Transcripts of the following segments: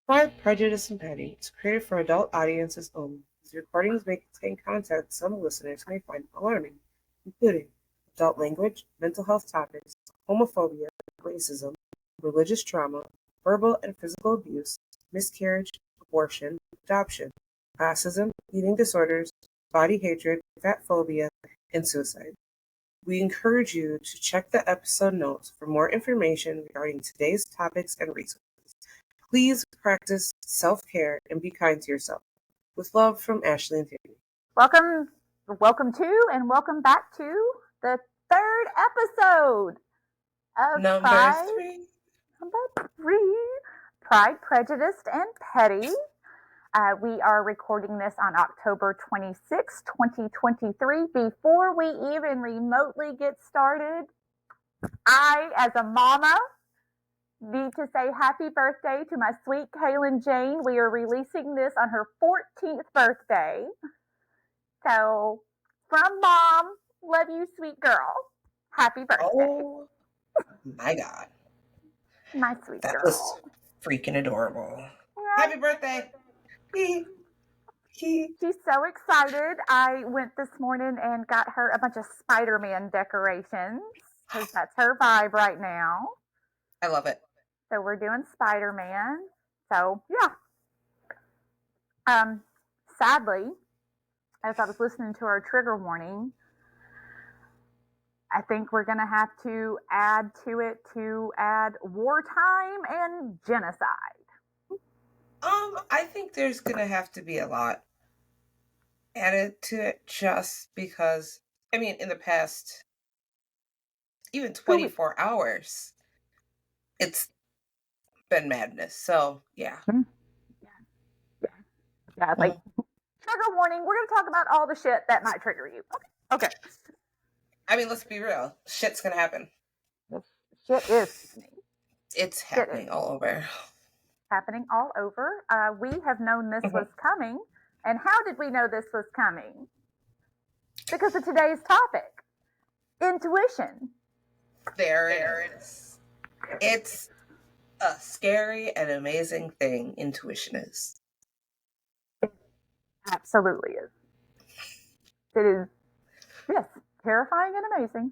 Pride, Prejudice, and Petty is created for adult audiences only. These recordings may contain content some listeners may find alarming, including adult language, mental health topics, homophobia, racism, religious trauma, verbal and physical abuse, miscarriage, abortion, adoption, classism, eating disorders, body hatred, fat phobia, and suicide. We encourage you to check the episode notes for more information regarding today's topics and resources. Please practice self-care and be kind to yourself. With love from Ashley and Tammy. Welcome to and welcome back to the third episode of Number three. Pride, Prejudice, and Petty. We are recording this on October 26, 2023. Before we even remotely get started, I, as a mama, need to say happy birthday to my sweet Kaylin Jane. We are releasing this on her 14th birthday. So, from Mom, love you, sweet girl. Happy birthday. Oh, my God. My sweet that girl. That was freaking adorable. Yeah. Happy birthday. She's so excited. I went this morning and got her a bunch of Spider-Man decorations because that's her vibe right now. I love it. So we're doing Spider-Man. So, yeah. Sadly, as I was listening to our trigger warning, I think we're going to have to add wartime and genocide. I think there's going to have to be a lot added to it just because, I mean, in the past, even 24 hours, it's been madness. So, yeah. Yeah, like, trigger warning, we're going to talk about all the shit that might trigger you. Okay. I mean, let's be real. Shit's going to happen. Shit is. It's happening all over. Happening all over. We have known this was coming. And how did we know this was coming? Because of today's topic. Intuition. There it is. It's a scary and amazing thing, intuition is. It absolutely is. It is, yes, terrifying and amazing.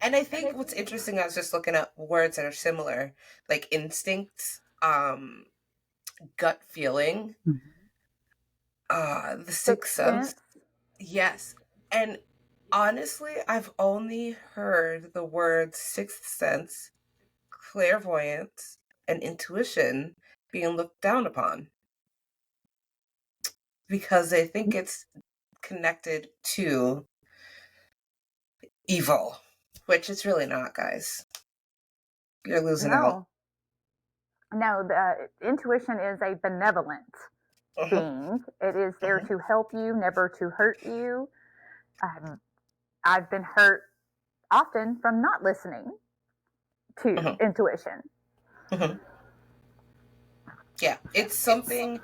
And I think what's interesting, I was just looking at words that are similar, like instinct, gut feeling, the sixth sense. Yes. And honestly, I've only heard the words sixth sense, clairvoyance, and intuition being looked down upon. Because I think it's connected to evil, which it's really not, guys. You're losing out. No, the intuition is a benevolent being. It is there to help you, never to hurt you. I've been hurt often from not listening to intuition. Yeah, it's something,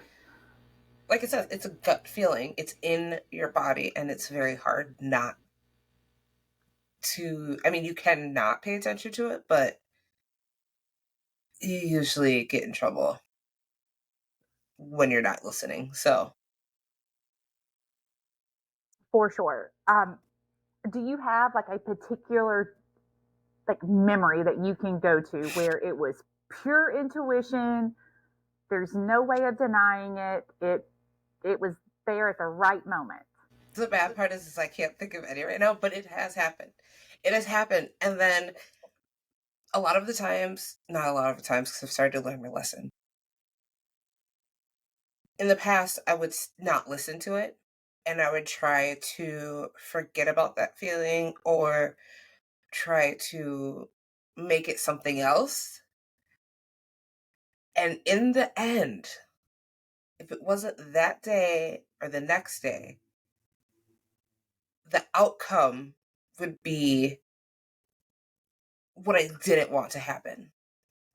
like it says, it's a gut feeling. It's in your body, and it's very hard not to, I mean, you can not pay attention to it, but you usually get in trouble when you're not listening. So, for sure. Do you have like a particular like memory that you can go to where it was pure intuition? There's no way of denying it. It was there at the right moment. The bad part is I can't think of any right now, but it has happened. It has happened. And then a lot of the times, not a lot of the times, because I've started to learn my lesson. In the past, I would not listen to it, and I would try to forget about that feeling or try to make it something else. And in the end, if it wasn't that day or the next day, the outcome would be what I didn't want to happen,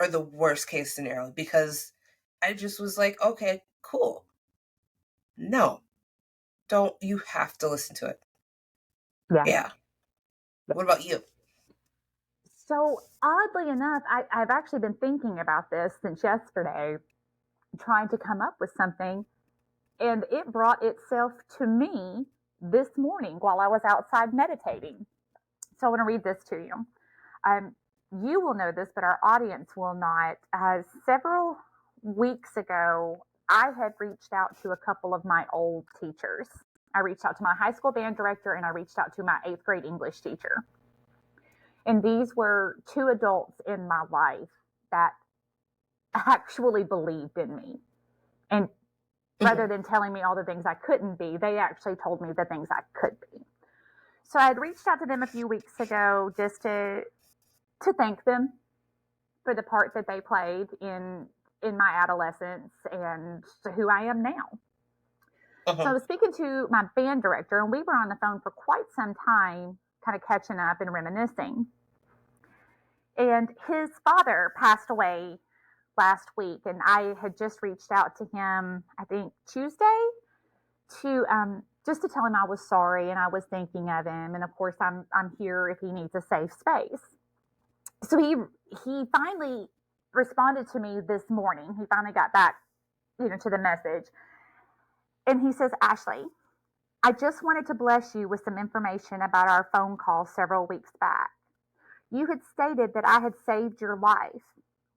or the worst case scenario, because I just was like, okay, cool. No, don't you have to listen to it. Yeah. What about you? So oddly enough, I've actually been thinking about this since yesterday. trying to come up with something, and it brought itself to me this morning while I was outside meditating. So I want to read this to you. You will know this, but our audience will not. Several weeks ago, I had reached out to a couple of my old teachers. I reached out to my high school band director, and I reached out to my 8th grade English teacher. And these were two adults in my life that actually believed in me. And rather than telling me all the things I couldn't be, they actually told me the things I could be. So I had reached out to them a few weeks ago just to thank them for the part that they played in my adolescence and who I am now. So I was speaking to my band director, and we were on the phone for quite some time, kind of catching up and reminiscing. And his father passed away last week, and I had just reached out to him, I think Tuesday, to just to tell him I was sorry and I was thinking of him, and of course I'm here if he needs a safe space. So he finally responded to me this morning. He finally got back, to the message, and he says, "Ashley, I just wanted to bless you with some information about our phone call several weeks back. You had stated that I had saved your life.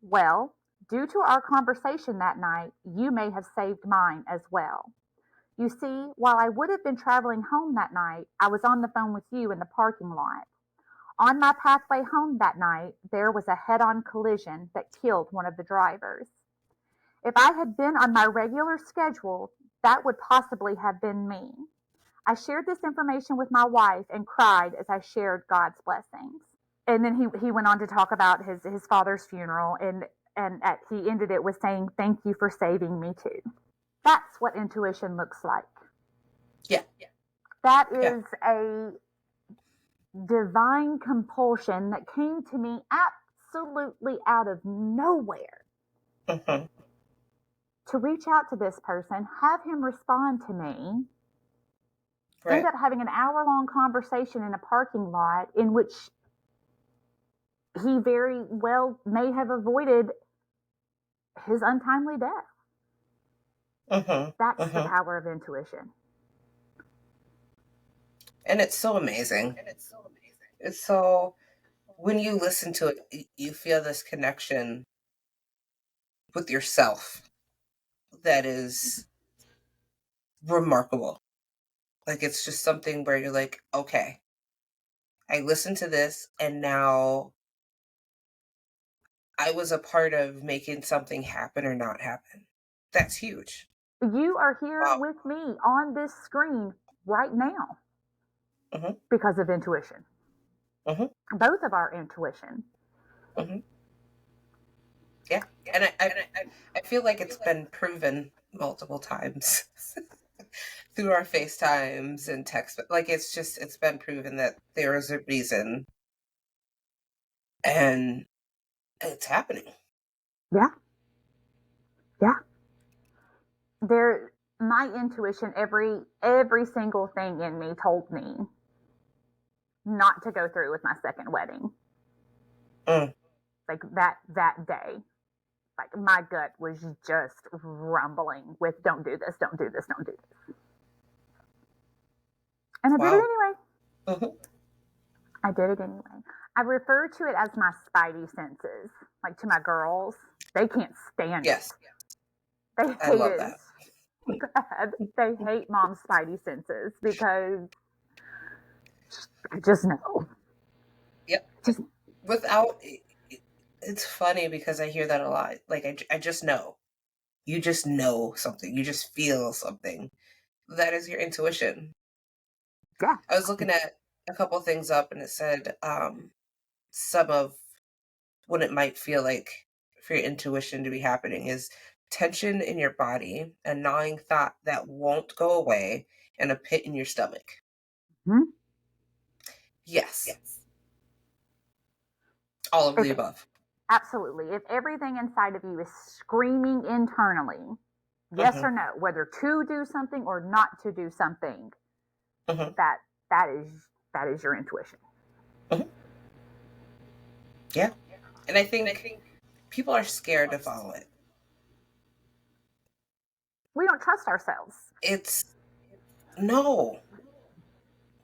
Well, due to our conversation that night, you may have saved mine as well. You see, while I would have been traveling home that night, I was on the phone with you in the parking lot. On my pathway home that night, there was a head-on collision that killed one of the drivers. If I had been on my regular schedule, that would possibly have been me. I shared this information with my wife and cried as I shared God's blessings." And then he went on to talk about his father's funeral, and he ended it with saying, "Thank you for saving me too." That's what intuition looks like. Yeah. That is a divine compulsion that came to me absolutely out of nowhere. To reach out to this person, have him respond to me, end up having an hour-long conversation in a parking lot in which he very well may have avoided his untimely death. That's the power of intuition. And it's so amazing. It's so, when you listen to it, you feel this connection with yourself that is remarkable. Like, it's just something where you're like, okay, I listened to this, and now I was a part of making something happen or not happen. That's huge. You are here with me on this screen right now because of intuition. Both of our intuition. Yeah, and I feel like it's been proven multiple times through our FaceTimes and text. Like, it's been proven that there is a reason, and it's happening. Yeah. My intuition, every single thing in me told me not to go through with my second wedding. Like that day, like my gut was just rumbling with, don't do this, don't do this, don't do this. And I did it anyway. I did it anyway. I refer to it as my spidey senses. Like, to my girls, they can't stand it. They hate I love that. They hate mom's spidey senses because I just know. Yep. It's funny because I hear that a lot. Like, I just know. You just know something. You just feel something. That is your intuition. Yeah. I was looking at a couple things up, and it said some of what it might feel like for your intuition to be happening is tension in your body, a gnawing thought that won't go away, and a pit in your stomach. Yes. All of the above. Absolutely. If everything inside of you is screaming internally, yes or no, whether to do something or not to do something, that is your intuition. Yeah. And I think people are scared to follow it. We don't trust ourselves. No.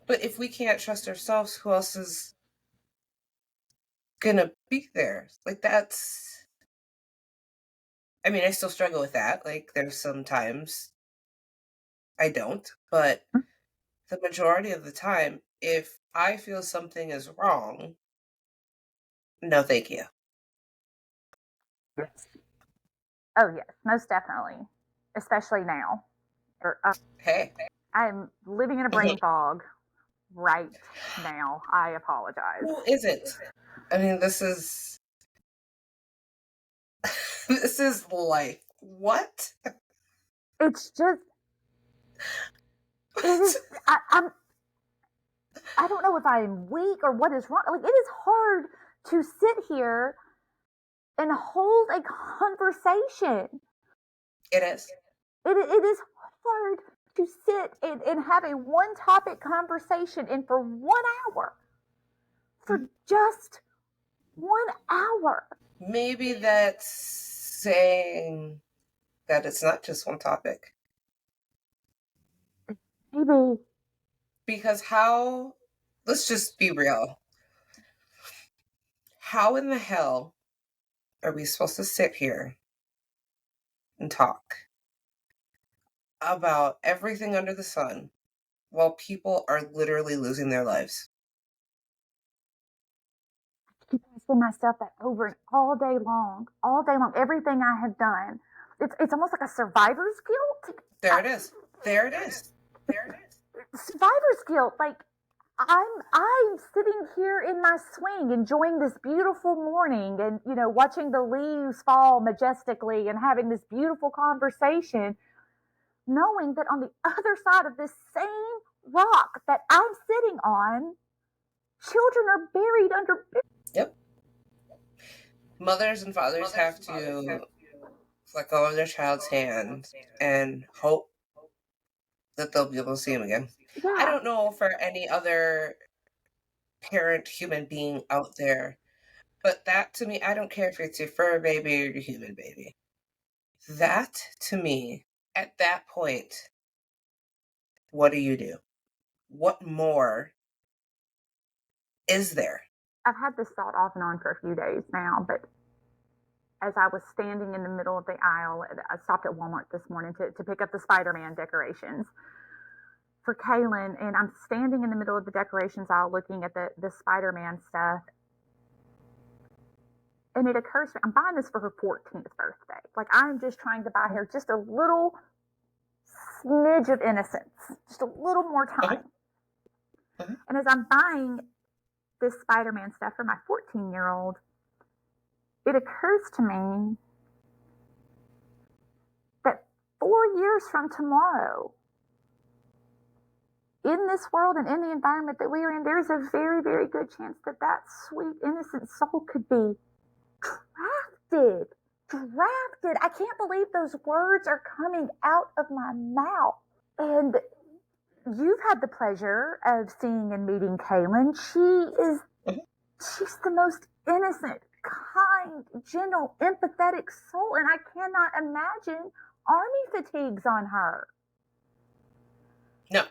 But if we can't trust ourselves, who else is gonna be there? Like, that's, I mean, I still struggle with that. Like, there's sometimes I don't, but the majority of the time, if I feel something is wrong, no, thank you. Oh, yes, most definitely. Especially now. Hey. I'm living in a brain fog right now. I apologize. Who isn't? I mean, this is this is life. What? It's just, it is, I don't know if I'm weak or what is wrong. Like, it is hard to sit here and hold a conversation. It is. It is hard to sit and have a one topic conversation and for 1 hour. For just 1 hour. Maybe that's saying that it's not just one topic. Maybe. Because let's just be real. How in the hell are we supposed to sit here and talk about everything under the sun while people are literally losing their lives? I keep asking myself that over and all day long. Everything I have done. It's almost like a survivor's guilt. There it is. There it is. Survivor's guilt. Like, I'm sitting here in my swing enjoying this beautiful morning and watching the leaves fall majestically and having this beautiful conversation, knowing that on the other side of this same rock that I'm sitting on, children are buried under. Yep. Mothers and fathers have to let go of their child's hand and hope that they'll be able to see him again. Yeah. I don't know for any other parent human being out there, but that to me, I don't care if it's your fur baby or your human baby. That to me, at that point, what do? What more is there? I've had this thought off and on for a few days now, but as I was standing in the middle of the aisle, I stopped at Walmart this morning to pick up the Spider-Man decorations for Kaylin, and I'm standing in the middle of the decorations aisle looking at the Spider-Man stuff. And it occurs to me, I'm buying this for her 14th birthday. Like, I'm just trying to buy her just a little smidge of innocence, just a little more time. And as I'm buying this Spider-Man stuff for my 14-year-old, it occurs to me that 4 years from tomorrow, in this world and in the environment that we are in, there's a very, very good chance that that sweet, innocent soul could be drafted. I can't believe those words are coming out of my mouth. And you've had the pleasure of seeing and meeting Kaylin. She's the most innocent, kind, gentle, empathetic soul, and I cannot imagine army fatigues on her. No.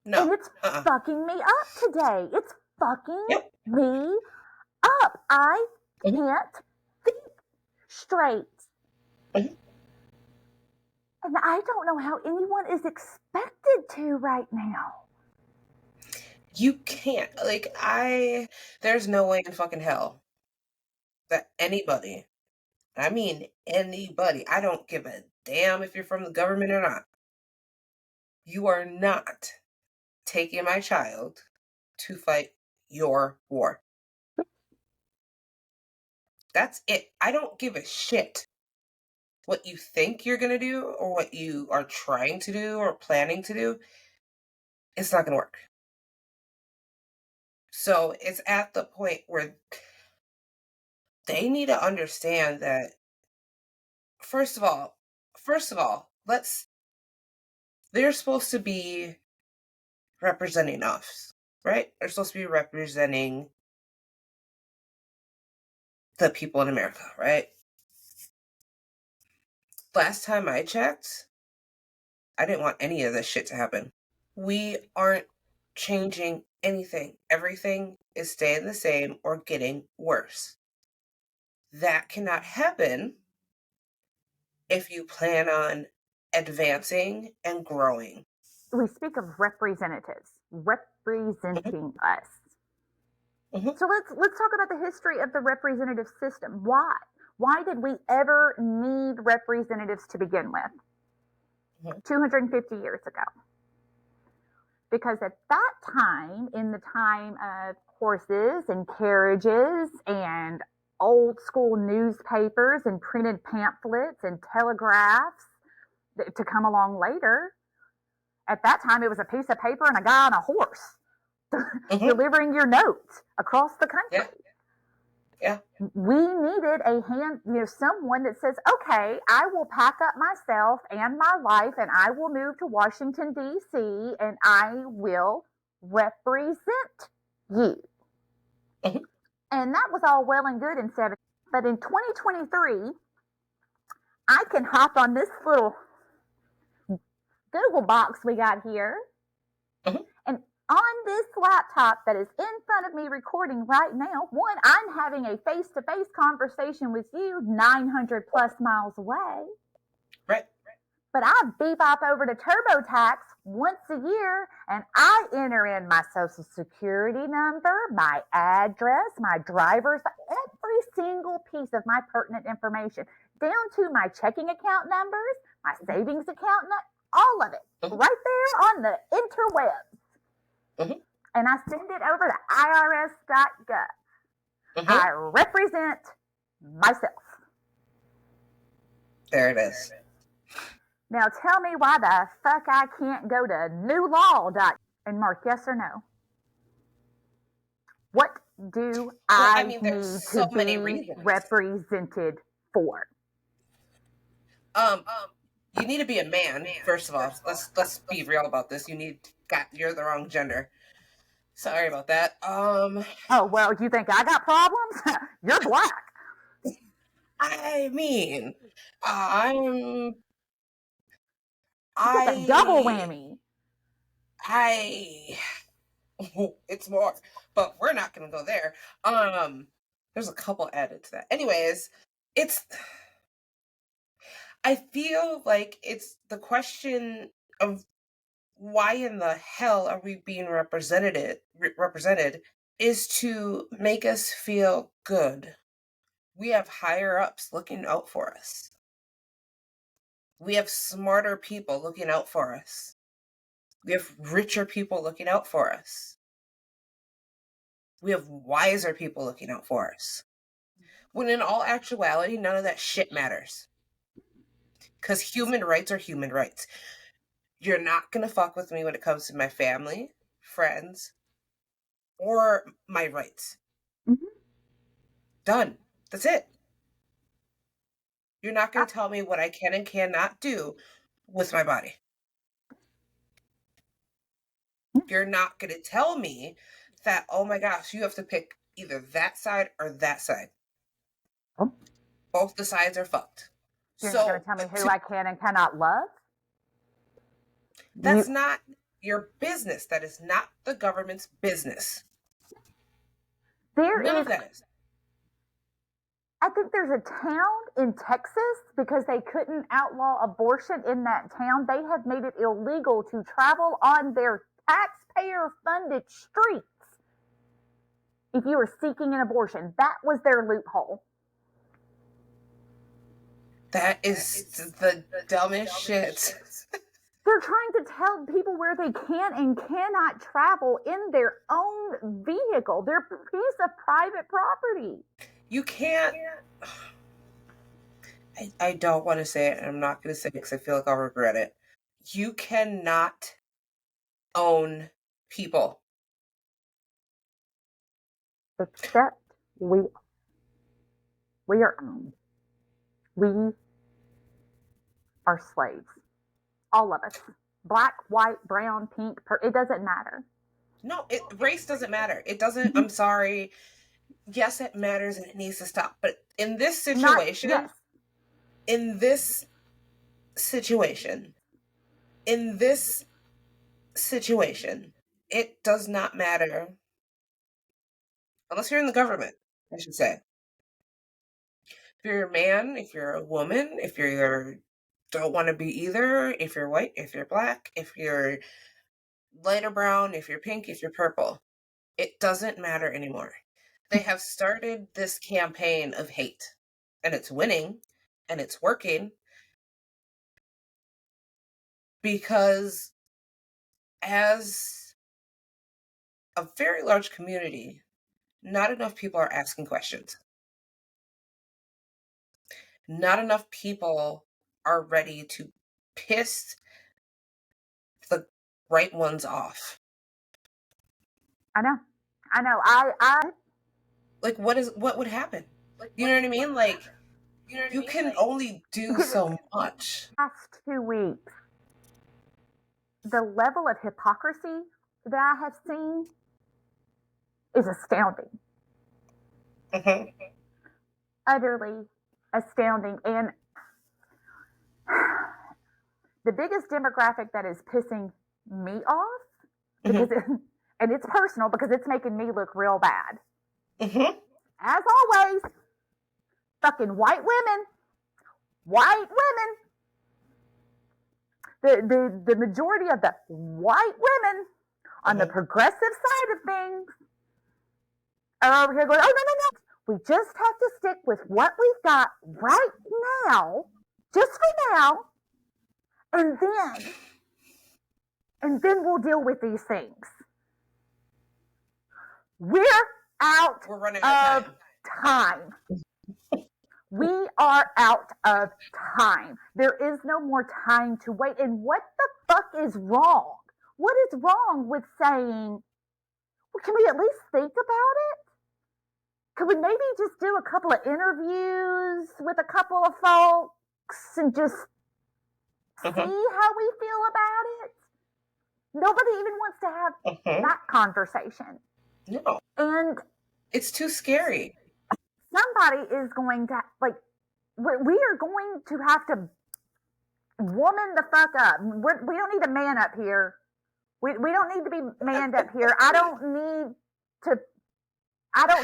And it's fucking me up today. It's fucking me up. I can't think straight. And I don't know how anyone is expected to right now. You can't. Like, there's no way in fucking hell that anybody, I mean anybody, I don't give a damn if you're from the government or not, you are not taking my child to fight your war. That's it. I don't give a shit what you think you're going to do or what you are trying to do or planning to do. It's not going to work. So it's at the point where they need to understand that, first of all, they're supposed to be representing us, right? They're supposed to be representing the people in America, right? Last time I checked, I didn't want any of this shit to happen. We aren't changing anything. Everything is staying the same or getting worse. That cannot happen if you plan on advancing and growing. We speak of representatives representing us. Mhm. So let's talk about the history of the representative system. Why did we ever need representatives to begin with? 250 years ago. Because at that time, in the time of horses and carriages and old school newspapers and printed pamphlets and telegraphs to come along later, at that time it was a piece of paper and a guy on a horse delivering your notes across the country. Yeah. We needed someone that says, okay, I will pack up myself and my life and I will move to Washington, D.C. and I will represent you. And that was all well and good in 7. But in 2023, I can hop on this little Google box we got here. And on this laptop that is in front of me recording right now, one, I'm having a face-to-face conversation with you 900 plus miles away. Right. But I bebop over to TurboTax once a year and I enter in my social security number, my address, my driver's, every single piece of my pertinent information, down to my checking account numbers, my savings account, all of it, right there on the interwebs. And I send it over to irs.gov. I represent myself. There it is. Now tell me why the fuck I can't go to newlaw.gov and mark yes or no. What do I need to be represented for? You need to be a man, first of all. Let's be real about this. You're the wrong gender. Sorry about that. Oh, well, you think I got problems? You're black. I mean, It's a double whammy. It's more, but we're not going to go there. There's a couple added to that. Anyways, I feel like it's the question of why in the hell are we being represented is to make us feel good. We have higher ups looking out for us. We have smarter people looking out for us. We have richer people looking out for us. We have wiser people looking out for us. When in all actuality, none of that shit matters. Because human rights are human rights. You're not going to fuck with me when it comes to my family, friends, or my rights. Done. That's it. You're not going to tell me what I can and cannot do with my body. You're not going to tell me that, oh my gosh, you have to pick either that side or that side. Both the sides are fucked. You're not going to tell me who I can and cannot love? That's not your business. That is not the government's business. None of that is. I think there's a town in Texas, because they couldn't outlaw abortion in that town, they have made it illegal to travel on their taxpayer-funded streets if you were seeking an abortion. That was their loophole. That is the dumbest shit. They're trying to tell people where they can and cannot travel in their own vehicle, their piece of private property. You can't. I don't want to say it, and I'm not going to say it because I feel like I'll regret it. You cannot own people. Except we are owned. We are slaves. All of us. Black, white, brown, pink, it doesn't matter. No, race doesn't matter. It doesn't. I'm sorry. Yes, it matters and it needs to stop. But in this situation, in this situation, it does not matter, unless you're in the government, I should say. If you're a man, if you're a woman, if you're don't want to be either, if you're white, if you're black, if you're light or brown, if you're pink, if you're purple, it doesn't matter anymore. They have started this campaign of hate, and it's winning, and it's working, because as a very large community, not enough people are asking questions. Not enough people are ready to piss the right ones off. I know. I Like, what would happen? You know what I mean? Like, you can only do so much. Past 2 weeks, the level of hypocrisy that I have seen is astounding. Mm-hmm. Utterly astounding. And the biggest demographic that is pissing me off, because and it's personal, because it's making me look real bad. Mm-hmm. As always, fucking white women. The majority of the white women on the progressive side of things are over here going, oh, no. We just have to stick with what we've got right now, just for now, and then we'll deal with these things. We're running out of time. We are out of time. There is no more time to wait. And what the fuck is wrong? What is wrong with saying, well, can we at least think about it? Could we maybe just do a couple of interviews with a couple of folks and just see how we feel about it? Nobody even wants to have that conversation. No. And it's too scary. Somebody is going to, like, we are going to have to woman the fuck up. We don't need a man up here. We don't need to be manned up here. I don't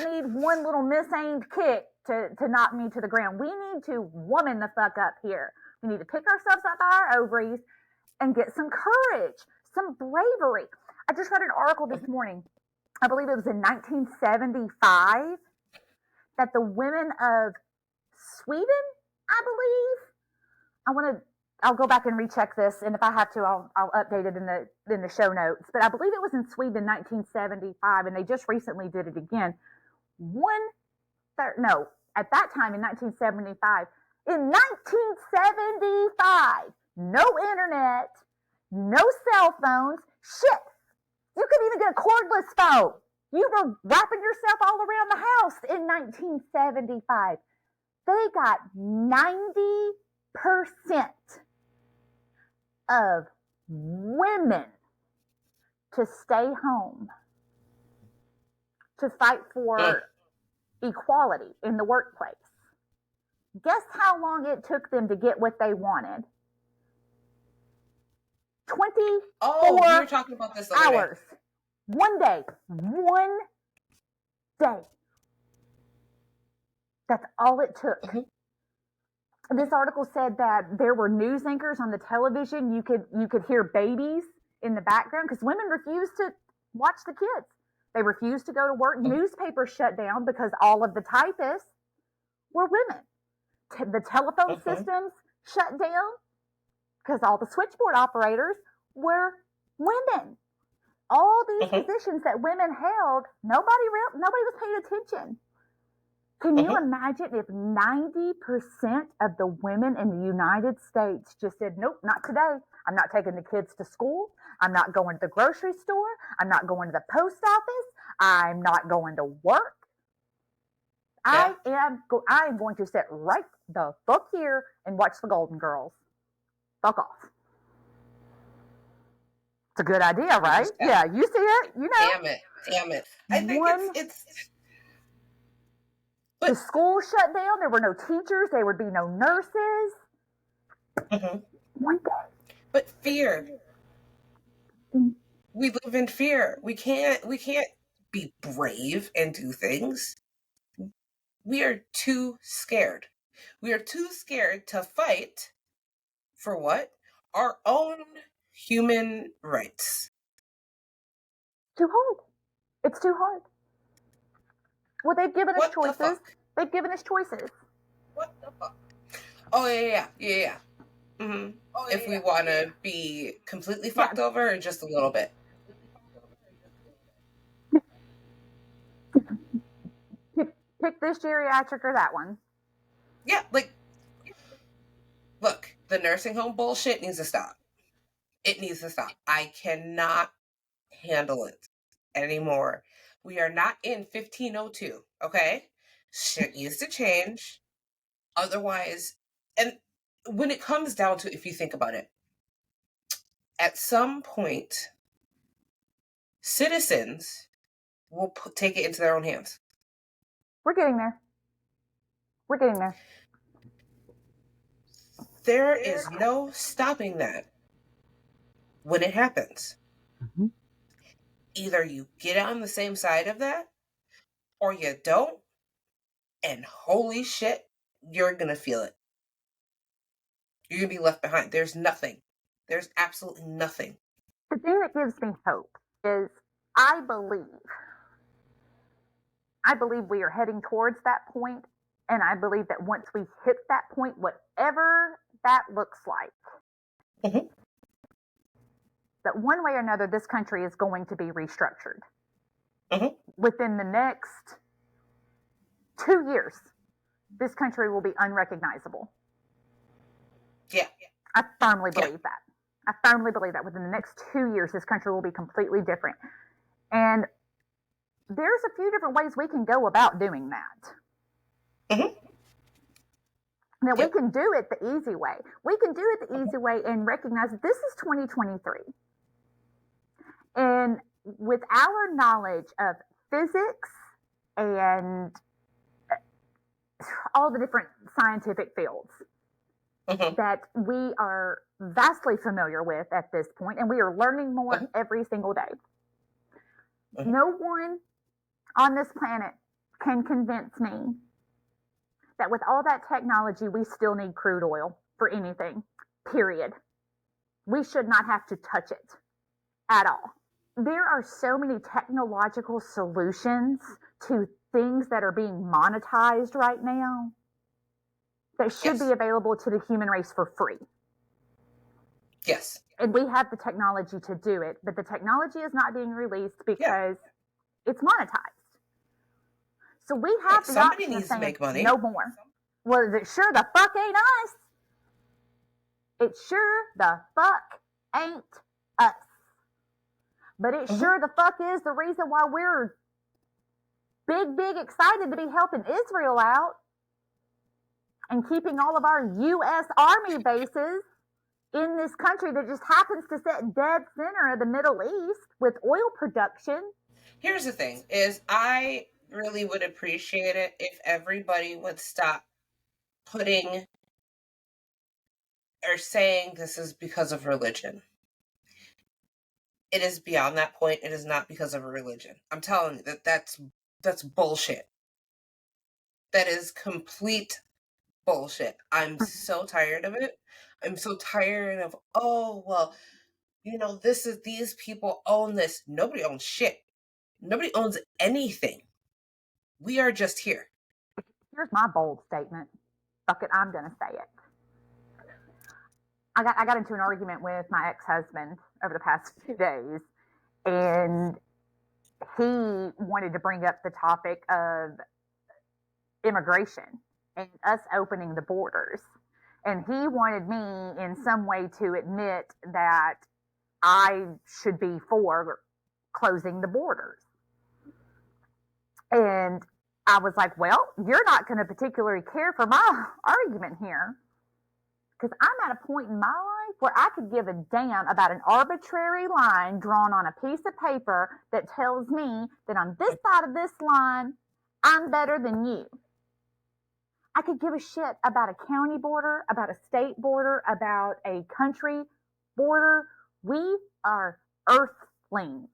need one little misaimed kick to knock me to the ground. We need to woman the fuck up here. We need to pick ourselves up by our ovaries and get some courage, some bravery. I just read an article this morning. I believe it was in 1975 that the women of Sweden, I believe, I'll go back and recheck this, and if I have to, I'll update it in the show notes. But I believe it was in Sweden in 1975, and they just recently did it again. At that time in 1975. In 1975, no internet, no cell phones, shit. You couldn't even get a cordless phone. You were wrapping yourself all around the house in 1975. They got 90% of women to stay home to fight for equality in the workplace. Guess how long it took them to get what they wanted? 24 we were talking about this hours. Day. One day. That's all it took. This article said that there were news anchors on the television. You could hear babies in the background because women refused to watch the kids. They refused to go to work. Newspapers shut down because all of the typists were women. The telephone systems shut down because all the switchboard operators were women. All these positions that women held, nobody was paying attention. Can you imagine if 90% of the women in the United States just said, nope, not today. I'm not taking the kids to school. I'm not going to the grocery store. I'm not going to the post office. I'm not going to work. Yeah. I am going to sit right the fuck here and watch the Golden Girls. Fuck off. It's a good idea, right? Yeah, you see it? You know. Damn it. I think it's the school shut down. There were no teachers. There would be no nurses. One day. But fear. We live in fear. We can't be brave and do things. We are too scared. We are too scared to fight for what? Our own human rights. Too hard. It's too hard. Well, they've given us What the choices. fuck? They've given us choices. What the fuck? Oh, yeah. Mm-hmm. If we want to be completely fucked over or just a little bit. Pick this geriatric or that one. Yeah, like, look, the nursing home bullshit needs to stop. It needs to stop. I cannot handle it anymore. We are not in 1502, okay? Shit needs to change. Otherwise, and when it comes down to, if you think about it, at some point, citizens will take it into their own hands. We're getting there. We're getting there. There is no stopping that when it happens. Mm-hmm. Either you get on the same side of that or you don't, and holy shit, you're going to feel it. You're going to be left behind. There's nothing. There's absolutely nothing. The thing that gives me hope is I believe we are heading towards that point, and I believe that once we hit that point, whatever that looks like, mm-hmm. that one way or another, this country is going to be restructured. Mm-hmm. Within the next 2 years, this country will be unrecognizable. Yeah. I firmly believe that. I firmly believe that within the next 2 years, this country will be completely different. And there's a few different ways we can go about doing that. Mm-hmm. Now, we can do it the easy way. We can do it the easy way and recognize that this is 2023. And with our knowledge of physics and all the different scientific fields that we are vastly familiar with at this point, and we are learning more every single day. No one on this planet can convince me that with all that technology, we still need crude oil for anything, period. We should not have to touch it at all. There are so many technological solutions to things that are being monetized right now that should be available to the human race for free. Yes. And we have the technology to do it, but the technology is not being released because it's monetized. So we have the option of saying, no more. Well, it sure the fuck ain't us. It sure the fuck ain't us. But it sure the fuck is the reason why we're big excited to be helping Israel out and keeping all of our U.S. Army bases in this country that just happens to sit dead center of the Middle East with oil production. Here's the thing, is I really would appreciate it if everybody would stop putting or saying this is because of religion. It is beyond that point. It is not because of a religion. I'm telling you that's bullshit. That is complete bullshit. I'm so tired of it. I'm so tired of, oh, well, these people own this. Nobody owns shit. Nobody owns anything. We are just here. Here's my bold statement. Fuck it, I'm gonna say it. I got into an argument with my ex-husband over the past few days, and he wanted to bring up the topic of immigration and us opening the borders. And he wanted me in some way to admit that I should be for closing the borders. And I was like, well, you're not going to particularly care for my argument here, because I'm at a point in my life where I could give a damn about an arbitrary line drawn on a piece of paper that tells me that on this side of this line, I'm better than you. I could give a shit about a county border, about a state border, about a country border. We are earthlings.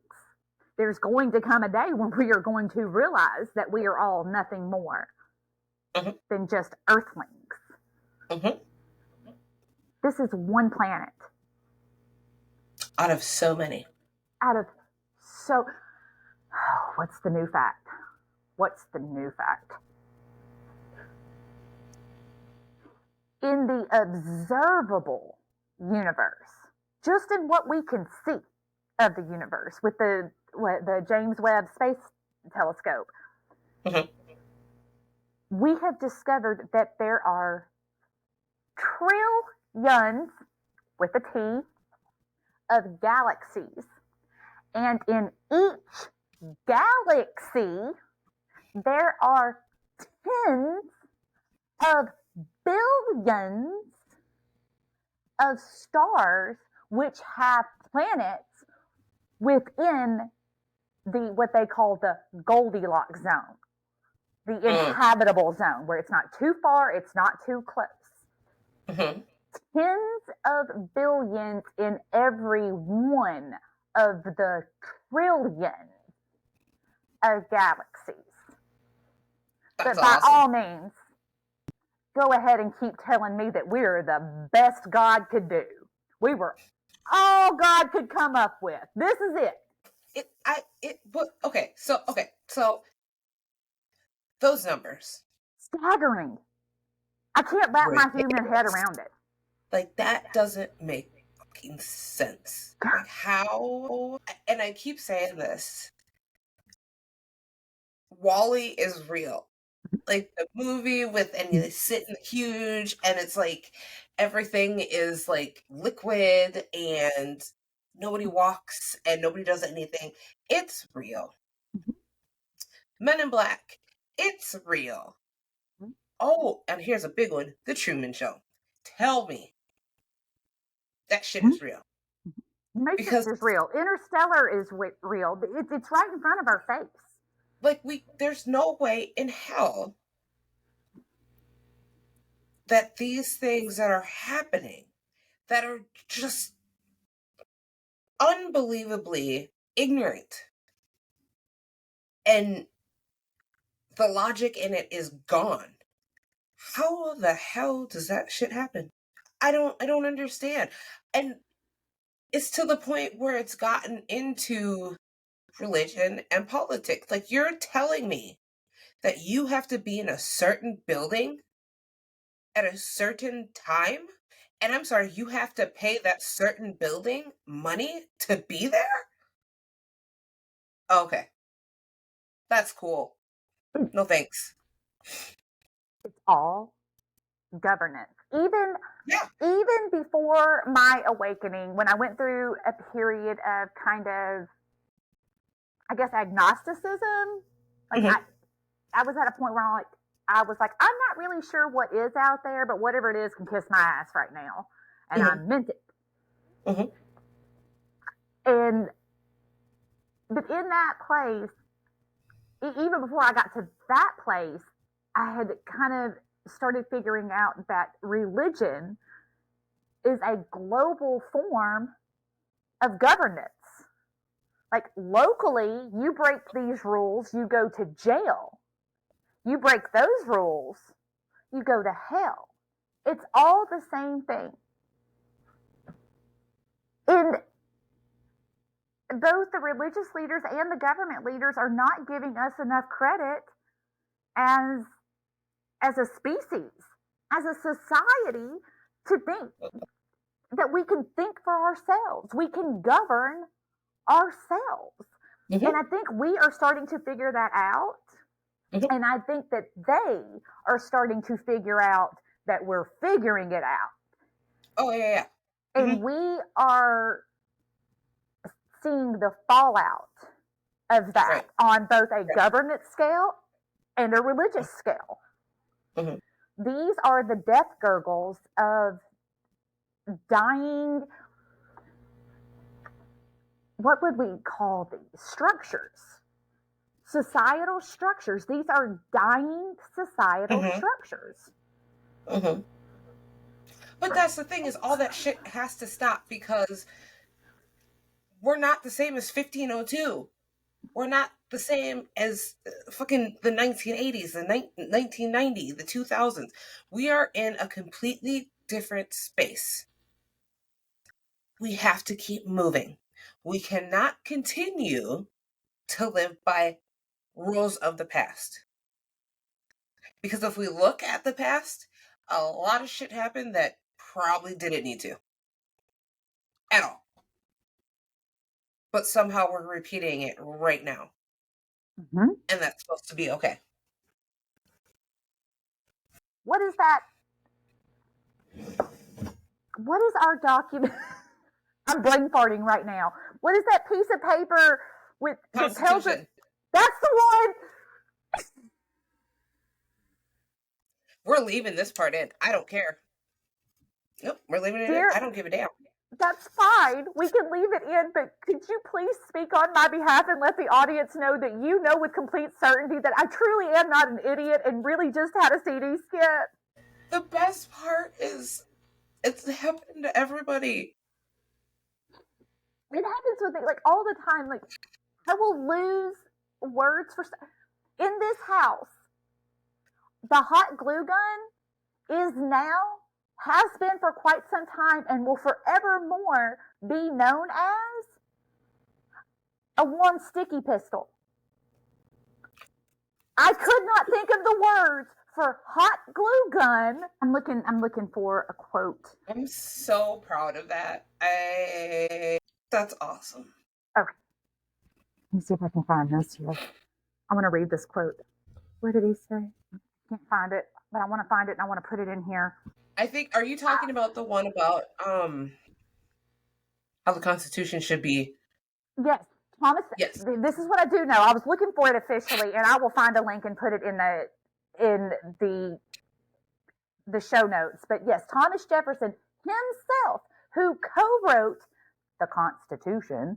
There's going to come a day when we are going to realize that we are all nothing more than just earthlings. This is one planet. Out of so many. What's the new fact? What's the new fact? In the observable universe, just in what we can see of the universe with the James Webb Space Telescope, we have discovered that there are trillions, with a T, of galaxies. And in each galaxy, there are tens of billions of stars which have planets within what they call the Goldilocks zone, the inhabitable zone, where it's not too far, it's not too close. Tens of billions in every one of the trillions of galaxies. That's but by awesome. all means, go ahead and keep telling me that we're the best God could do. We were all God could come up with. This is it. So those numbers. Staggering. I can't wrap my human head around it. Like, that doesn't make fucking sense. Like, how? And I keep saying this. WALL-E is real. Like, the movie and they sit in huge, and it's like everything is like liquid, and nobody walks and nobody does anything. It's real. Men in Black, it's real. Oh, and here's a big one: The Truman Show. Tell me that shit is real. Matrix is real. Interstellar is real. It's right in front of our face. Like, there's no way in hell that these things that are happening, that are just unbelievably ignorant, and the logic in it is gone. How the hell does that shit happen? I don't understand. And it's to the point where it's gotten into religion and politics. Like, you're telling me that you have to be in a certain building at a certain time? And I'm sorry, you have to pay that certain building money to be there? Okay. That's cool. No thanks. It's all governance. Even before my awakening, when I went through a period of kind of, I guess, agnosticism, like I was at a point where I was like, I'm not really sure what is out there, but whatever it is can kiss my ass right now. And I meant it. But in that place, even before I got to that place, I had kind of started figuring out that religion is a global form of governance. Like, locally, you break these rules, you go to jail. You break those rules, you go to hell. It's all the same thing. And both the religious leaders and the government leaders are not giving us enough credit as a species, as a society, to think that we can think for ourselves. We can govern ourselves. And I think we are starting to figure that out. And I think that they are starting to figure out that we're figuring it out. Oh, yeah. And we are seeing the fallout of that on both a governance scale and a religious scale. These are the death gurgles of dying, what would we call these? Structures. Societal structures. These are dying societal structures. But that's the thing, is all that shit has to stop, because we're not the same as 1502. We're not the same as fucking the 1980s, the 1990, the 2000s. We are in a completely different space. We have to keep moving. We cannot continue to live by rules of the past. Because if we look at the past, a lot of shit happened that probably didn't need to. At all. But somehow we're repeating it right now. Mm-hmm. And that's supposed to be okay. What is that? What is our document? I'm brain farting right now. What is that piece of paper with that tells us? That's the one. We're leaving this part in. I don't care. Nope, we're leaving it in. I don't give a damn. That's fine. We can leave it in, but could you please speak on my behalf and let the audience know that you know with complete certainty that I truly am not an idiot and really just had a CD skip? The best part is it's happened to everybody. It happens with me, like, all the time. Like, I will lose words for in this house. The hot glue gun is now, has been for quite some time, and will forevermore be known as a warm sticky pistol. I could not think of the words for hot glue gun. I'm looking for a quote. I'm so proud of that. That's awesome. Okay. Let me see if I can find this here. I want to read this quote. Where did he say? I can't find it, but I want to find it and I want to put it in here. I think, are you talking about the one about how the Constitution should be? Yes, Thomas. Yes. This is what I do know. I was looking for it officially, and I will find a link and put it in the show notes. But yes, Thomas Jefferson himself, who co-wrote the Constitution,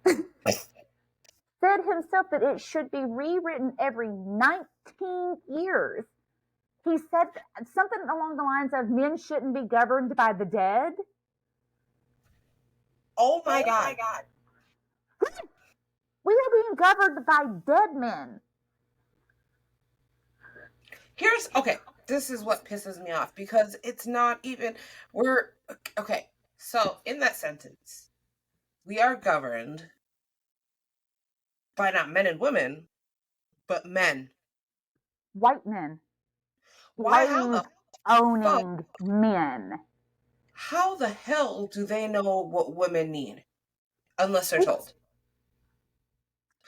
said himself that it should be rewritten every 19 years. He said something along the lines of men shouldn't be governed by the dead. Oh my God. We are being governed by dead men. Okay, this is what pisses me off, because it's not even, okay, so in that sentence, we are governed by not men and women, but men. White men. Why? How owning men. How the hell do they know what women need? Unless they're told.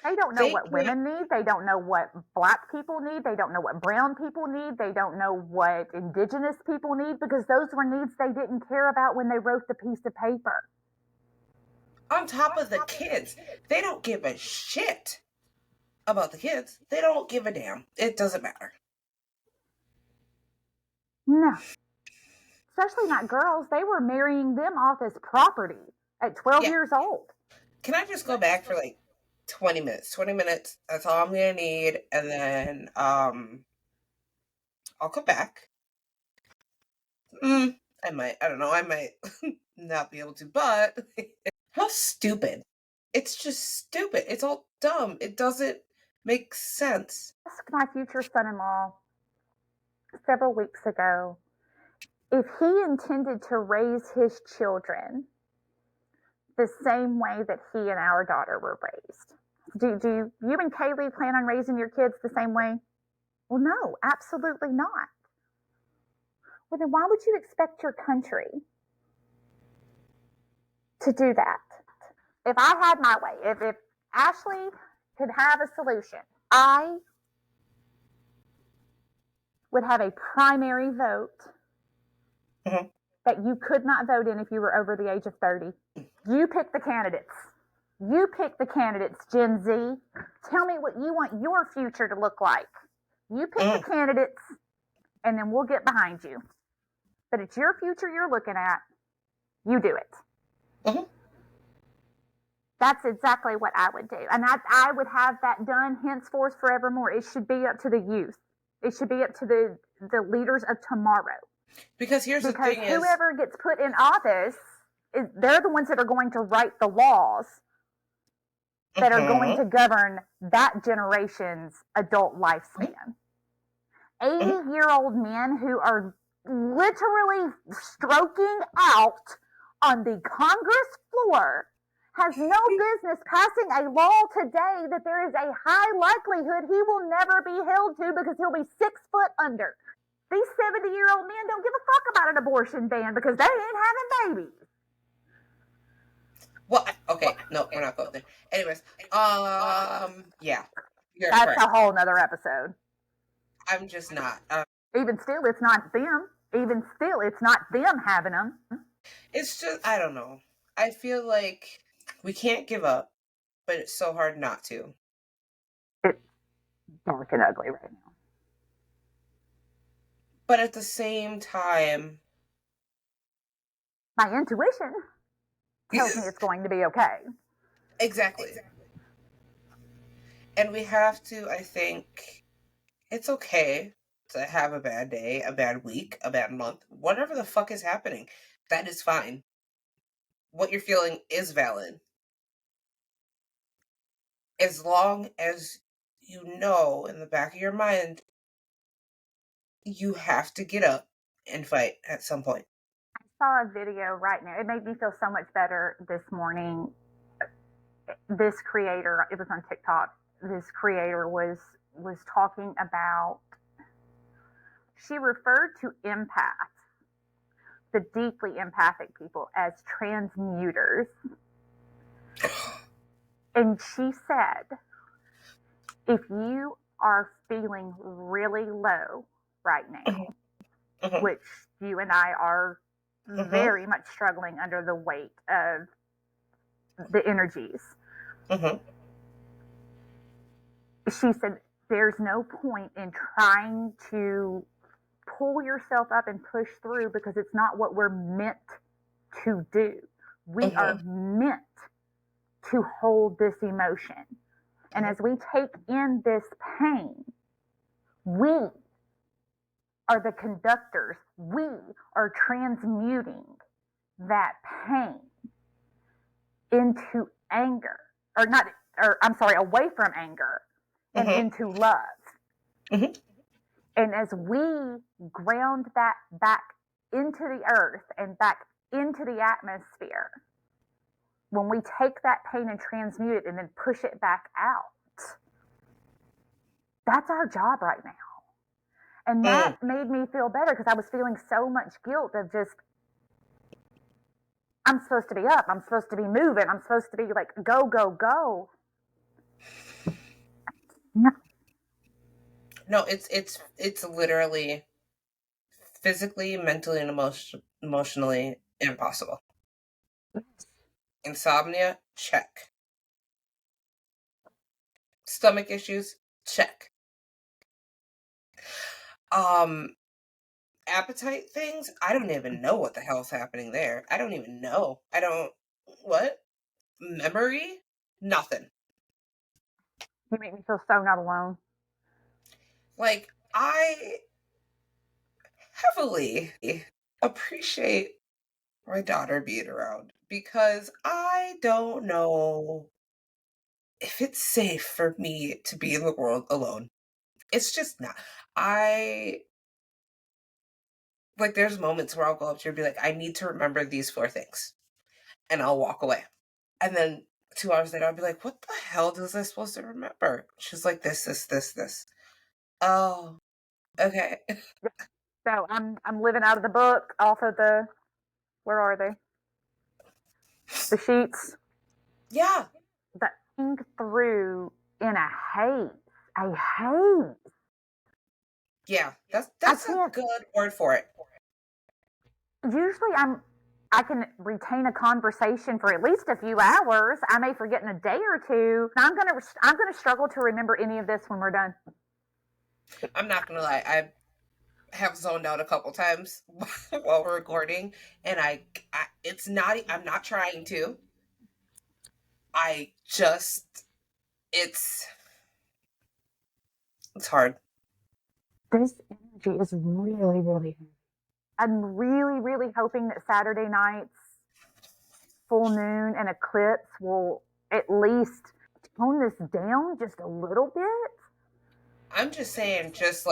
They don't know what women need. They don't know what black people need. They don't know what brown people need. They don't know what indigenous people need, because those were needs they didn't care about when they wrote the piece of paper. On top of the kids, they don't give a shit about the kids. They don't give a damn. It doesn't matter. No. Especially not girls. They were marrying them off as property at 12 years old. Can I just go back for like 20 minutes? 20 minutes. That's all I'm going to need. And then I'll come back. I don't know. I might not be able to, but how stupid. It's just stupid. It's all dumb. It doesn't make sense. I asked my future son-in-law several weeks ago if he intended to raise his children the same way that he and our daughter were raised. Do you and Kaylee plan on raising your kids the same way? Well, no, absolutely not. Well, then why would you expect your country to do that? If I had my way, if Ashley could have a solution, I would have a primary vote that you could not vote in if you were over the age of 30. You pick the candidates. You pick the candidates, Gen Z. Tell me what you want your future to look like. You pick the candidates, and then we'll get behind you. But it's your future you're looking at. You do it. That's exactly what I would do. And I would have that done henceforth forevermore. It should be up to the youth. It should be up to the leaders of tomorrow. Because here's the thing is, whoever gets put in office, they're the ones that are going to write the laws that are going to govern that generation's adult lifespan. 80-year-old men who are literally stroking out on the Congress floor has no business passing a law today that there is a high likelihood he will never be held to because he'll be 6 foot under. These 70-year-old men don't give a fuck about an abortion ban because they ain't having babies. Well, okay, no, we're not going there. Anyways, yeah. That's correct. a whole nother episode. I'm just not. Even still, it's not them. Even still, it's not them having them. It's just, I don't know. I feel like we can't give up, but it's so hard not to. It's dark and ugly right now. But at the same time, my intuition tells me it's going to be okay. Exactly. And we have to, I think, it's okay to have a bad day, a bad week, a bad month, whatever the fuck is happening. That is fine. What you're feeling is valid. As long as you know in the back of your mind, you have to get up and fight at some point. I saw a video right now. It made me feel so much better this morning. This creator, it was on TikTok. This creator was talking about, she referred to empaths, the deeply empathic people, as transmuters. And she said, if you are feeling really low right now, which you and I are very much struggling under the weight of the energies. She said, there's no point in trying to pull yourself up and push through because it's not what we're meant to do. We are meant to hold this emotion. And as we take in this pain, we are the conductors. We are transmuting that pain into anger, away from anger and into love. And as we ground that back into the earth and back into the atmosphere, when we take that pain and transmute it and then push it back out, that's our job right now. And that made me feel better because I was feeling so much guilt of just, I'm supposed to be up, I'm supposed to be moving, I'm supposed to be like, go, go, go. No, it's literally physically, mentally, and emotionally impossible. Insomnia, check. Stomach issues, check. Appetite things, I don't even know what the hell's happening there. I don't even know. What? Memory? Nothing. You make me feel so not alone. Like, I heavily appreciate my daughter being around because I don't know if it's safe for me to be in the world alone. It's just not. There's moments where I'll go up to her and be like, I need to remember these 4 things. And I'll walk away. And then 2 hours later, I'll be like, what the hell was I supposed to remember? She's like, this. Oh, okay. So I'm living out of the book, off of the, where are they? The sheets. Yeah. That thing through in a haze. Yeah, that's a good word for it. Usually I can retain a conversation for at least a few hours. I may forget in a day or two. I'm gonna struggle to remember any of this when we're done. I'm not gonna lie. I have zoned out a couple times while we're recording, and I'm not trying to. It's hard. This energy is really, really heavy. I'm really, really hoping that Saturday night's full moon and eclipse will at least tone this down just a little bit. I'm just saying, just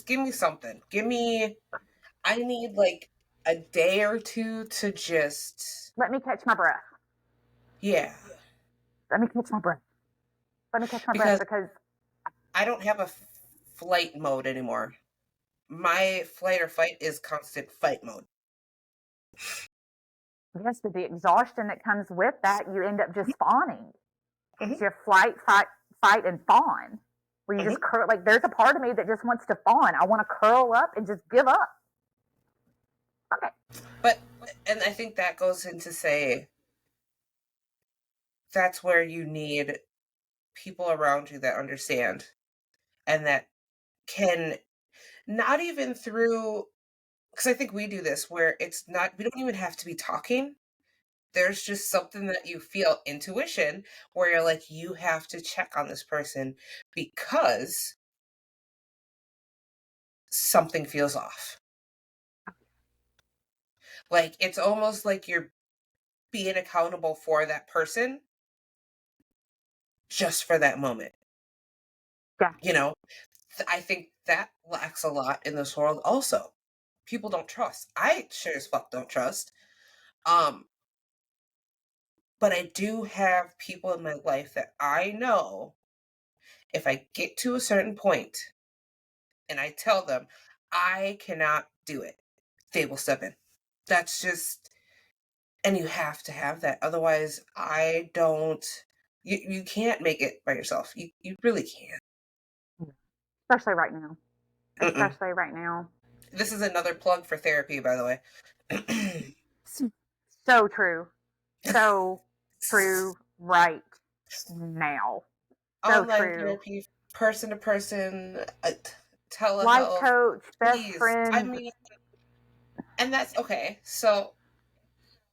give me something. I need like a day or two to just, Let me catch my breath. yeah. Let me catch my breath. Let me catch my breath Because because I don't have a flight mode anymore. My flight or fight is constant fight mode. yes, but the exhaustion that comes with that, you end up just fawning. Mm-hmm. It's your flight, fight, and fawn. Where you just curl. Like there's a part of me that just wants to fawn. I want to curl up and just give up. Okay. And I think that goes into say that's where you need people around you that understand and that can not even through, because I think we do this where it's not, we don't even have to be talking. There's just something that you feel, intuition, where you're like, you have to check on this person because something feels off. Like it's almost like you're being accountable for that person just for that moment. Yeah. You know, I think that lacks a lot in this world also. People don't trust. I sure as fuck don't trust. But I do have people in my life that I know if I get to a certain point and I tell them I cannot do it, they will step in. That's just, and you have to have that. Otherwise, I don't, you can't make it by yourself. You really can't. Especially right now. Mm-mm. Especially right now. This is another plug for therapy, by the way. So true. So true right now. So Online true. therapy, person to person, Life telehealth, coach, best please. I friend. mean, and that's okay. So,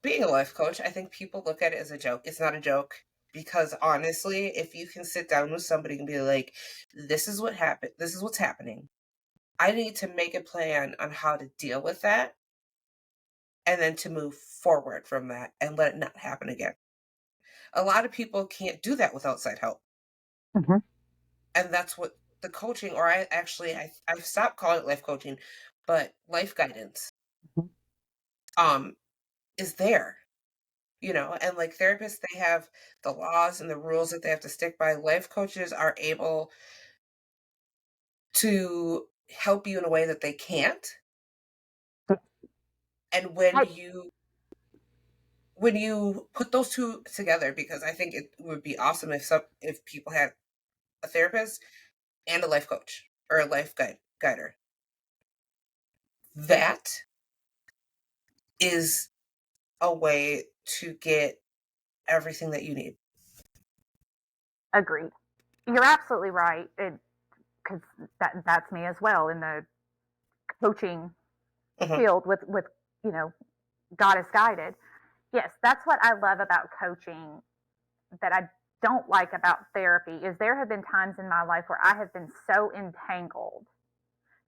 being a life coach, I think people look at it as a joke. It's not a joke because honestly, if you can sit down with somebody and be like, this is what happened, this is what's happening. I need to make a plan on how to deal with that and then to move forward from that and let it not happen again. A lot of people can't do that with outside help. Mm-hmm. And that's what the coaching, or I've stopped calling it life coaching, but life guidance um is there, and like therapists, they have the laws and the rules that they have to stick by. Life coaches are able to help you in a way that they can't. And when you put those two together, because I think it would be awesome if people had a therapist and a life coach or a life guider. That is a way to get everything that you need. Agreed. You're absolutely right. Because that's me as well in the coaching Mm-hmm. field with you know goddess guided. Yes, that's what I love about coaching that I don't like about therapy is there have been times in my life where I have been so entangled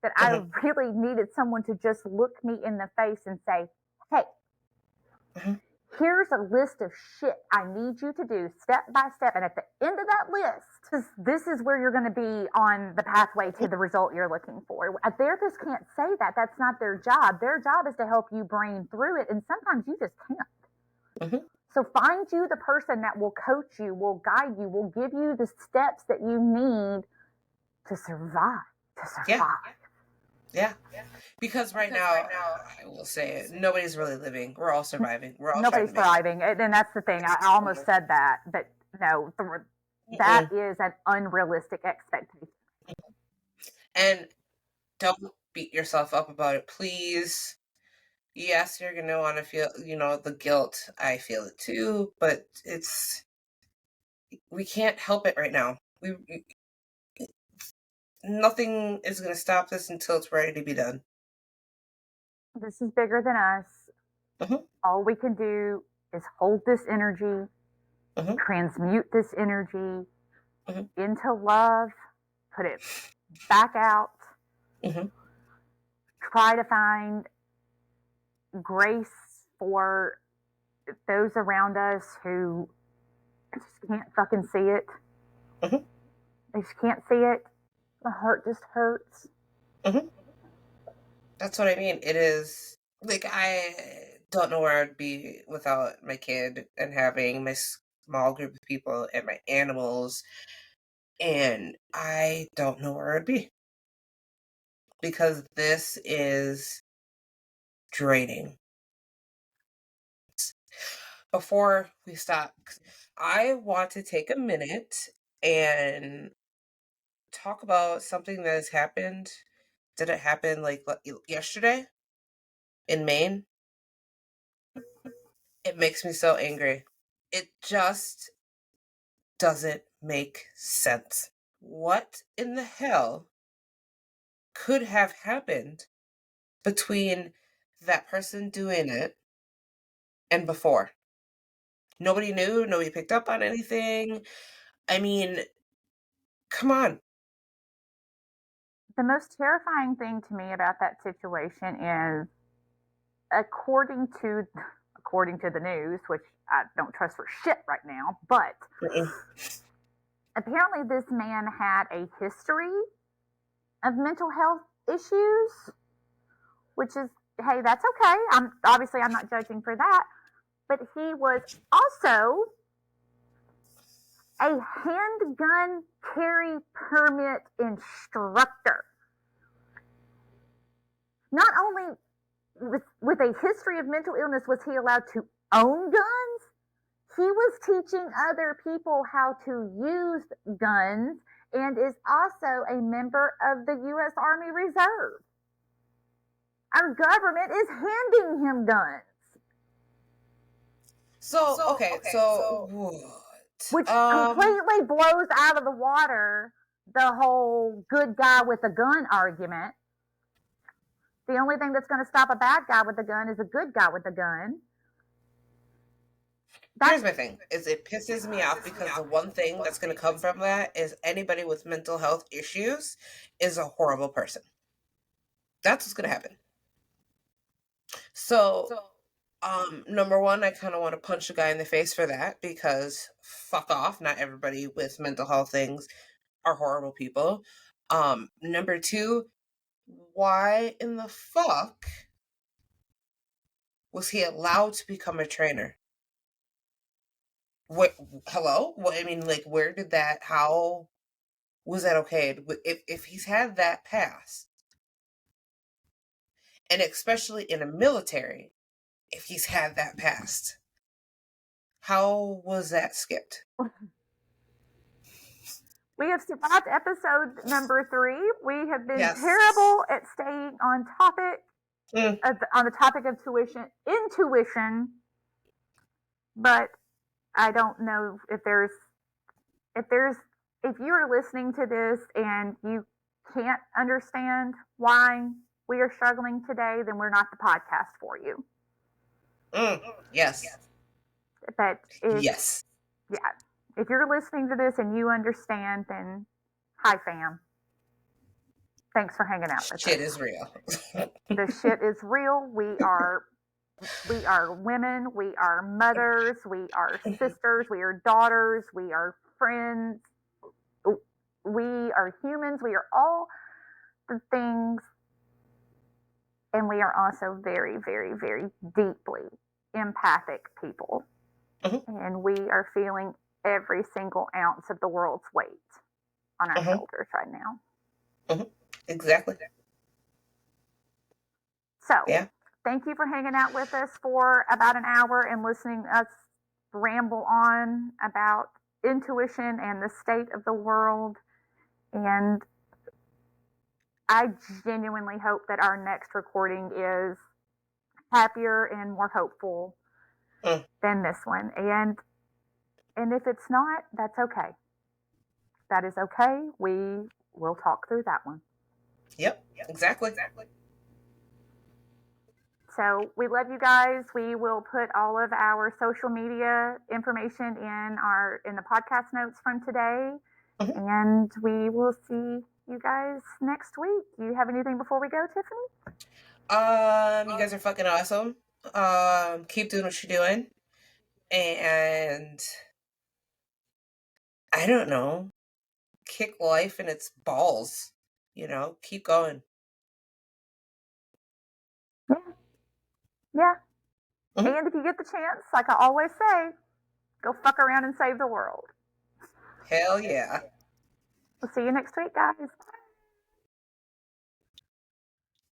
that I Mm-hmm. really needed someone to just look me in the face and say, hey, Mm-hmm. here's a list of shit I need you to do step by step. And at the end of that list, this is where you're going to be on the pathway to the result you're looking for. A therapist can't say that. That's not their job. Their job is to help you brain through it. And sometimes you just can't. Mm-hmm. So find you the person that will coach you, will guide you, will give you the steps that you need to survive. Yeah. Yeah. Because right now, I will say it, nobody's really living. We're all surviving. We're all trying Nobody's to make it. thriving. And that's the thing. I almost said that, but no, that Mm-mm. is an unrealistic expectation. And don't beat yourself up about it, please. Yes, you're going to want to feel, the guilt. I feel it too, but we can't help it right now. Nothing is going to stop this until it's ready to be done. This is bigger than us. Mm-hmm. All we can do is hold this energy, Mm-hmm. transmute this energy Mm-hmm. into love, put it back out, Mm-hmm. try to find grace for those around us who just can't fucking see it. Mhm. They just can't see it. The heart just hurts. Mhm. That's what I mean. It is like I don't know where I'd be without my kid and having my small group of people and my animals, and I don't know where I'd be because this is draining. Before we stop, I want to take a minute and talk about something that has happened. Did it happen like yesterday in Maine? It makes me so angry. It just doesn't make sense. What in the hell could have happened between that person doing it and before? Nobody knew, nobody picked up on anything. I mean, come on. The most terrifying thing to me about that situation is, according to the news, which I don't trust for shit right now, but Mm-mm. apparently this man had a history of mental health issues, which is, hey, that's okay. I'm not judging for that, but he was also a handgun carry permit instructor. Not only with a history of mental illness was he allowed to own guns, he was teaching other people how to use guns and is also a member of the U.S. Army Reserve. Our government is handing him guns. So, okay, so what? Which completely blows out of the water the whole good guy with a gun argument. The only thing that's going to stop a bad guy with a gun is a good guy with a gun. Here's my thing, is it pisses me off because the one thing that's going to come from that is anybody with mental health issues is a horrible person. That's what's going to happen. So, number one, I kind of want to punch a guy in the face for that because fuck off. Not everybody with mental health things are horrible people. Number two, why in the fuck was he allowed to become a trainer? What? Hello? What? I mean, like, where did that? How was that okay? If he's had that past, and especially in a military, if he's had that past, how was that skipped? We have survived episode number 3. We have been Yes. terrible at staying on topic, Mm. on the topic of intuition. But I don't know if you are listening to this and you can't understand why we are struggling today, then we're not the podcast for you. Yes. But Yes. Yeah, if you're listening to this and you understand, then hi fam. Thanks for hanging out with us. Shit is real. The shit is real. We are women, we are mothers, we are sisters, we are daughters, we are friends, we are humans, we are all the things, and we are also very, very, very deeply empathic people. Mm-hmm. And we are feeling every single ounce of the world's weight on our shoulders right now. Mm-hmm. Exactly. So, yeah. Thank you for hanging out with us for about an hour and listening to us ramble on about intuition and the state of the world. And I genuinely hope that our next recording is happier and more hopeful than this one. And if it's not, that's okay. That is okay. We will talk through that one. Yep. Exactly. So we love you guys. We will put all of our social media information in the podcast notes from today. And we will see you guys next week. Do you have anything before we go, Tiffany? You guys are fucking awesome. Keep doing what you're doing. And I don't know, kick life in its balls. Keep going. Yeah. Yeah. Mhm. And if you get the chance, like I always say, go fuck around and save the world. Hell yeah. We'll see you next week, guys.